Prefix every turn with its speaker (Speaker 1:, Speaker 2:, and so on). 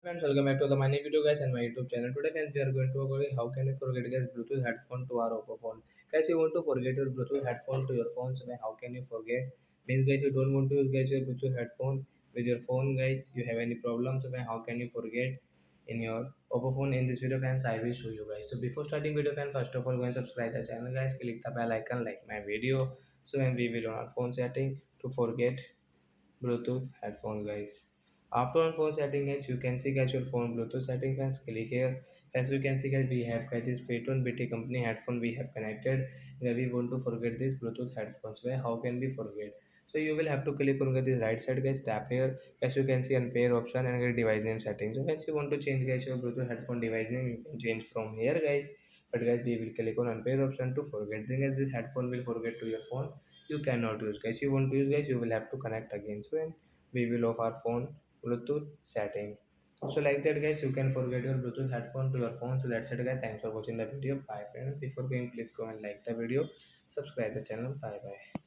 Speaker 1: Friends, welcome back to the my new video guys and my YouTube channel. Today friends, we are going to talk about how can you forget guys Bluetooth headphone to our oppo phone. Guys, you want to forget your Bluetooth headphone to your phone, so then how can you forget? Means guys, you don't want to use guys your Bluetooth headphone with your phone guys. You have any problem, so then how can you forget in your oppo phone? In this video friends, I will show you guys. So before starting video friends, first of all go and subscribe the channel guys. Click the bell icon, like my video. So when we will on our phone setting to forget Bluetooth headphones guys. After on phone setting guys, you can see guys your phone Bluetooth setting guys. Click here. As you can see guys, we have guys this Patron BT company headphone we have connected. Where we want to forget this Bluetooth headphones. Where how can we forget? So you will have to click on this right side guys. Tap here. As you can see unpair option and get device name settings. So once you want to change guys your Bluetooth headphone device name, you can change from here guys. But guys, we will click on unpair option to forget. Then guys, this headphone will forget to your phone. You cannot use guys. You want to use guys, you will have to connect again. So when we will off our phone Bluetooth setting. So like that guys, you can forget your Bluetooth headphone to your phone. So that's it guys. Thanks for watching the video. Bye friends. Before going, please go and like the video, subscribe the channel. Bye bye.